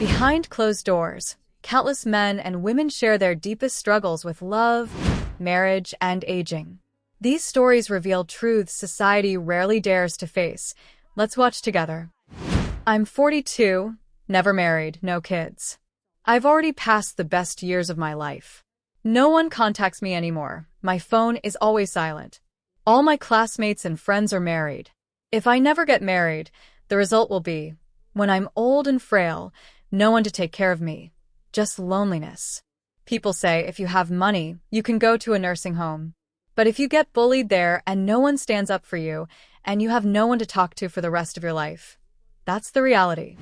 Behind closed doors, countless men and women share their deepest struggles with love, marriage, and aging. These stories reveal truths society rarely dares to face. Let's watch together. I'm 42, never married, no kids. I've already passed the best years of my life. No one contacts me anymore. My phone is always silent. All my classmates and friends are married. If I never get married, the result will be, when I'm old and frail, no one to take care of me. Just loneliness. People say if you have money, you can go to a nursing home. But if you get bullied there and no one stands up for you, and you have no one to talk to for the rest of your life, that's the reality.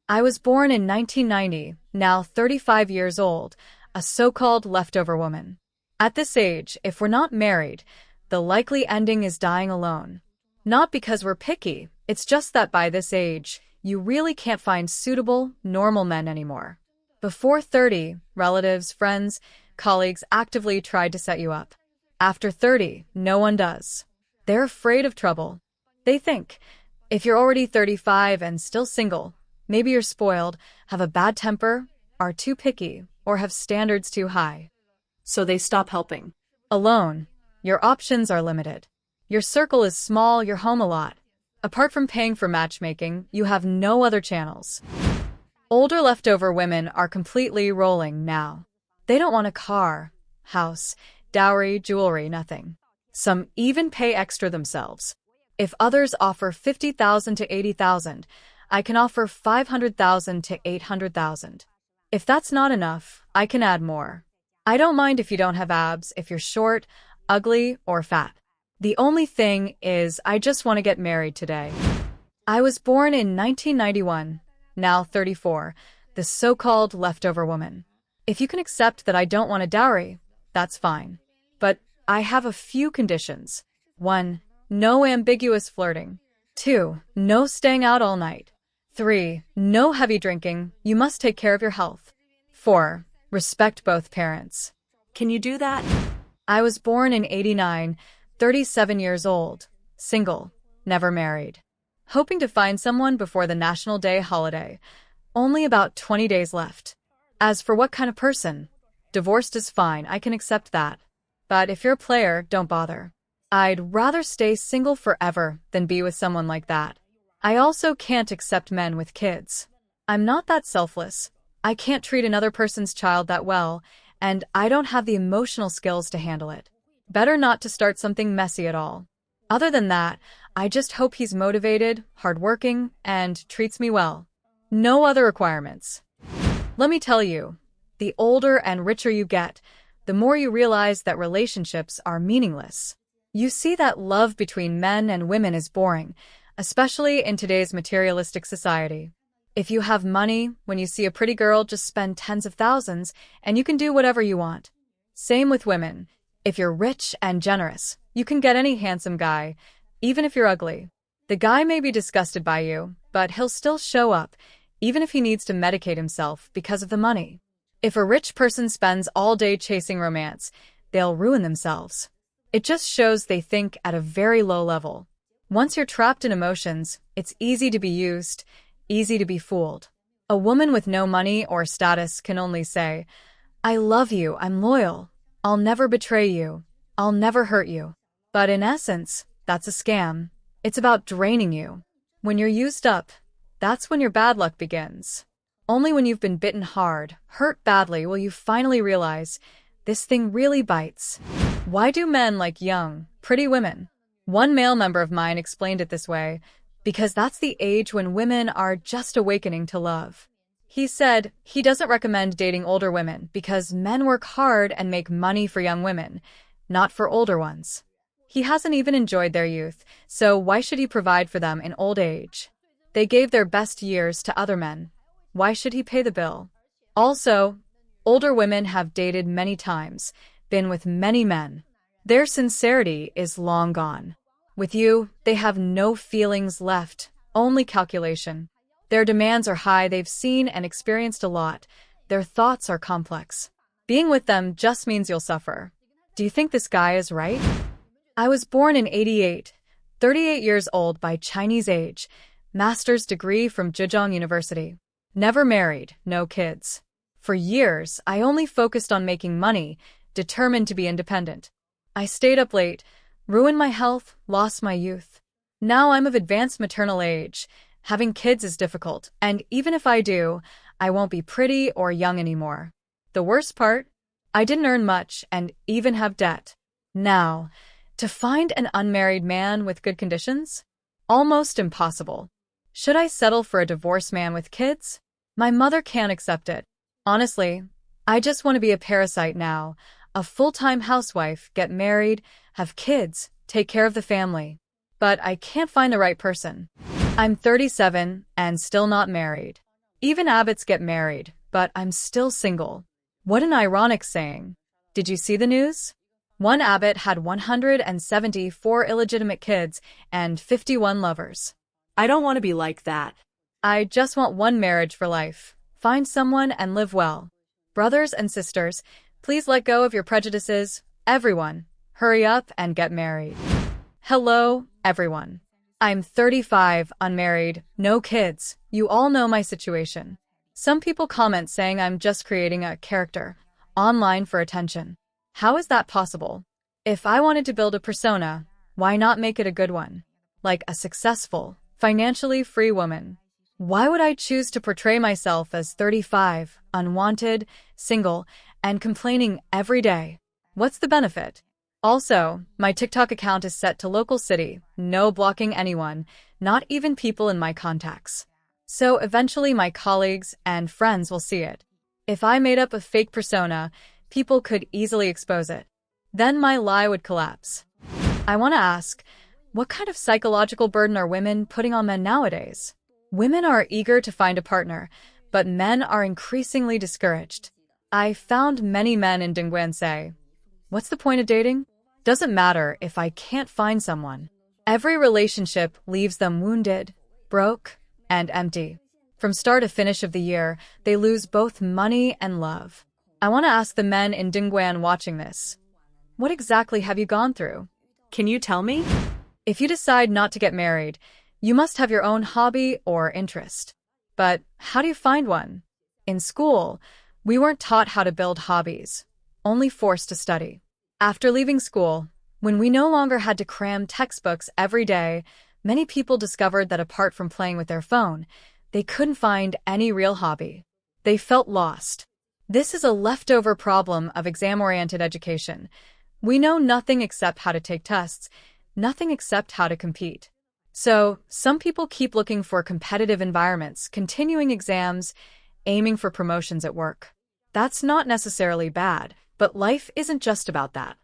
I was born in 1990, now 35 years old, a so-called leftover woman. At this age, if we're not married, the likely ending is dying alone. Not because we're picky, it's just that by this age, you really can't find suitable, normal men anymore. Before 30, relatives, friends, colleagues actively tried to set you up. After 30, no one does. They're afraid of trouble. They think, if you're already 35 and still single, maybe you're spoiled, have a bad temper, are too picky, or have standards too high. So they stop helping. Alone, your options are limited. Your circle is small, you're home a lot. Apart from paying for matchmaking, you have no other channels. Older leftover women are completely rolling now. They don't want a car, house, dowry, jewelry, nothing. Some even pay extra themselves. If others offer $50,000 to $80,000, I can offer $500,000 to $800,000. If that's not enough, I can add more. I don't mind if you don't have abs, if you're short, ugly, or fat. The only thing is, I just want to get married today. I was born in 1991, now 34, the so-called leftover woman. If you can accept that I don't want a dowry, that's fine. But I have a few conditions. 1. No ambiguous flirting. 2. No staying out all night. 3. No heavy drinking. You must take care of your health. 4. Respect both parents. Can you do that? I was born in 89, 37 years old, single, never married. Hoping to find someone before the National Day holiday. Only about 20 days left. As for what kind of person, divorced is fine, I can accept that. But if you're a player, don't bother. I'd rather stay single forever than be with someone like that. I also can't accept men with kids. I'm not that selfless. I can't treat another person's child that well, and I don't have the emotional skills to handle it. Better not to start something messy at all. Other than that, I just hope he's motivated, hardworking, and treats me well. No other requirements. Let me tell you, the older and richer you get, the more you realize that relationships are meaningless. You see that love between men and women is boring, especially in today's materialistic society. If you have money, when you see a pretty girl, just spend tens of thousands, and you can do whatever you want. Same with women. If you're rich and generous, you can get any handsome guy, even if you're ugly. The guy may be disgusted by you, but he'll still show up, even if he needs to medicate himself because of the money. If a rich person spends all day chasing romance, they'll ruin themselves. It just shows they think at a very low level. Once you're trapped in emotions, it's easy to be used, easy to be fooled. A woman with no money or status can only say, "I love you, I'm loyal. I'll never betray you. I'll never hurt you." But in essence, that's a scam. It's about draining you. When you're used up, that's when your bad luck begins. Only when you've been bitten hard, hurt badly, will you finally realize, this thing really bites. Why do men like young, pretty women? One male member of mine explained it this way, because that's the age when women are just awakening to love. He said he doesn't recommend dating older women because men work hard and make money for young women, not for older ones. He hasn't even enjoyed their youth, so why should he provide for them in old age? They gave their best years to other men. Why should he pay the bill? Also, older women have dated many times, been with many men. Their sincerity is long gone. With you, they have no feelings left, only calculation. Their demands are high, they've seen and experienced a lot. Their thoughts are complex. Being with them just means you'll suffer. Do you think this guy is right? I was born in 88, 38 years old by Chinese age, master's degree from Zhejiang University. Never married, no kids. For years, I only focused on making money, determined to be independent. I stayed up late, ruined my health, lost my youth. Now I'm of advanced maternal age. Having kids is difficult, and even if I do, I won't be pretty or young anymore. The worst part? I didn't earn much and even have debt. Now, to find an unmarried man with good conditions? Almost impossible. Should I settle for a divorced man with kids? My mother can't accept it. Honestly, I just want to be a parasite now, a full-time housewife, get married, have kids, take care of the family. But I can't find the right person. I'm 37 and still not married. Even abbots get married, but I'm still single. What an ironic saying. Did you see the news? One abbot had 174 illegitimate kids and 51 lovers. I don't want to be like that. I just want one marriage for life. Find someone and live well. Brothers and sisters, please let go of your prejudices. Everyone, hurry up and get married. Hello, everyone. I'm 35, unmarried, no kids. You all know my situation. Some people comment saying I'm just creating a character online for attention. How is that possible? If I wanted to build a persona, why not make it a good one? Like a successful, financially free woman. Why would I choose to portray myself as 35, unwanted, single, and complaining every day? What's the benefit? Also, my TikTok account is set to local city, no blocking anyone, not even people in my contacts. So eventually my colleagues and friends will see it. If I made up a fake persona, people could easily expose it. Then my lie would collapse. I want to ask, what kind of psychological burden are women putting on men nowadays? Women are eager to find a partner, but men are increasingly discouraged. I found many men in Dingguan say, "What's the point of dating? Doesn't matter if I can't find someone." Every relationship leaves them wounded, broke, and empty. From start to finish of the year, they lose both money and love. I want to ask the men in Dingguan watching this, what exactly have you gone through? Can you tell me? If you decide not to get married, you must have your own hobby or interest. But how do you find one? In school, we weren't taught how to build hobbies, only forced to study. After leaving school, when we no longer had to cram textbooks every day, many people discovered that apart from playing with their phone, they couldn't find any real hobby. They felt lost. This is a leftover problem of exam-oriented education. We know nothing except how to take tests, nothing except how to compete. So, some people keep looking for competitive environments, continuing exams, aiming for promotions at work. That's not necessarily bad, but life isn't just about that.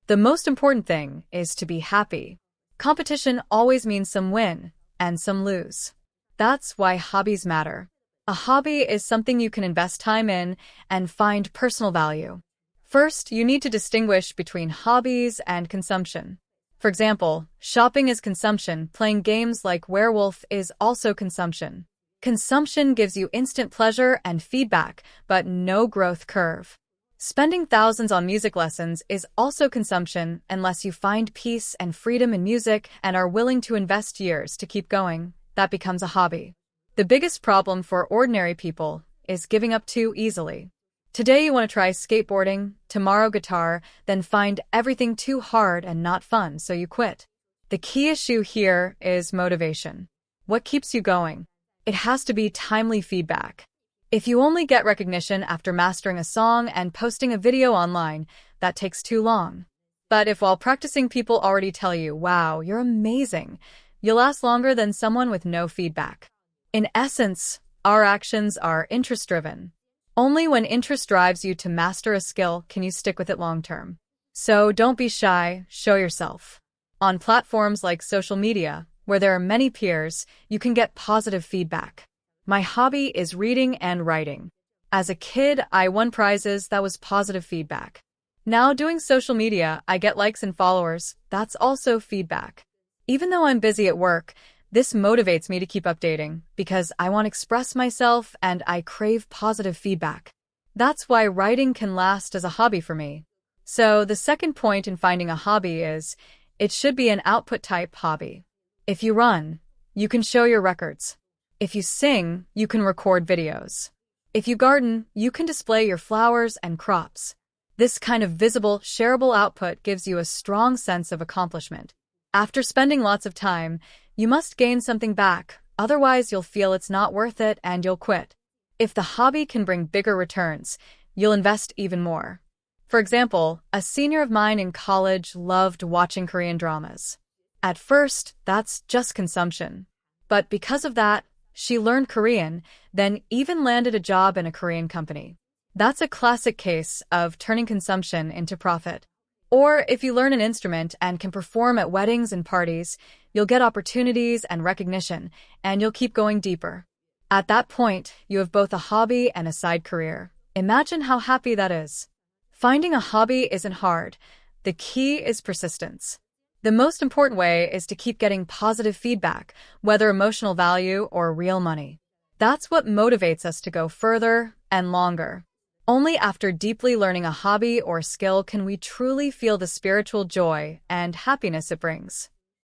The most important thing is to be happy. Competition always means some win and some lose. That's why hobbies matter. A hobby is something you can invest time in and find personal value. First, you need to distinguish between hobbies and consumption. For example, shopping is consumption, playing games like Werewolf is also consumption. Consumption gives you instant pleasure and feedback, but no growth curve. Spending thousands on music lessons is also consumption unless you find peace and freedom in music and are willing to invest years to keep going. That becomes a hobby. The biggest problem for ordinary people is giving up too easily. Today you want to try skateboarding, tomorrow guitar, then find everything too hard and not fun, so you quit. The key issue here is motivation. What keeps you going? It has to be timely feedback. If you only get recognition after mastering a song and posting a video online, that takes too long. But if while practicing people already tell you, "Wow, you're amazing," you'll last longer than someone with no feedback. In essence, our actions are interest-driven. Only when interest drives you to master a skill can you stick with it long-term. So don't be shy, show yourself. On platforms like social media, where there are many peers, you can get positive feedback. My hobby is reading and writing. As a kid, I won prizes that was positive feedback. Now doing social media, I get likes and followers. That's also feedback. Even though I'm busy at work, this motivates me to keep updating because I want to express myself and I crave positive feedback. That's why writing can last as a hobby for me. So the second point in finding a hobby is, it should be an output type hobby. If you run, you can show your records. If you sing, you can record videos. If you garden, you can display your flowers and crops. This kind of visible, shareable output gives you a strong sense of accomplishment. After spending lots of time, you must gain something back, otherwise you'll feel it's not worth it and you'll quit. If the hobby can bring bigger returns, you'll invest even more. For example, a senior of mine in college loved watching Korean dramas. At first, that's just consumption. But because of that, she learned Korean, then even landed a job in a Korean company. That's a classic case of turning consumption into profit. Or if you learn an instrument and can perform at weddings and parties, you'll get opportunities and recognition, and you'll keep going deeper. At that point, you have both a hobby and a side career. Imagine how happy that is. Finding a hobby isn't hard. The key is persistence. The most important way is to keep getting positive feedback, whether emotional value or real money. That's what motivates us to go further and longer. Only after deeply learning a hobby or skill can we truly feel the spiritual joy and happiness it brings.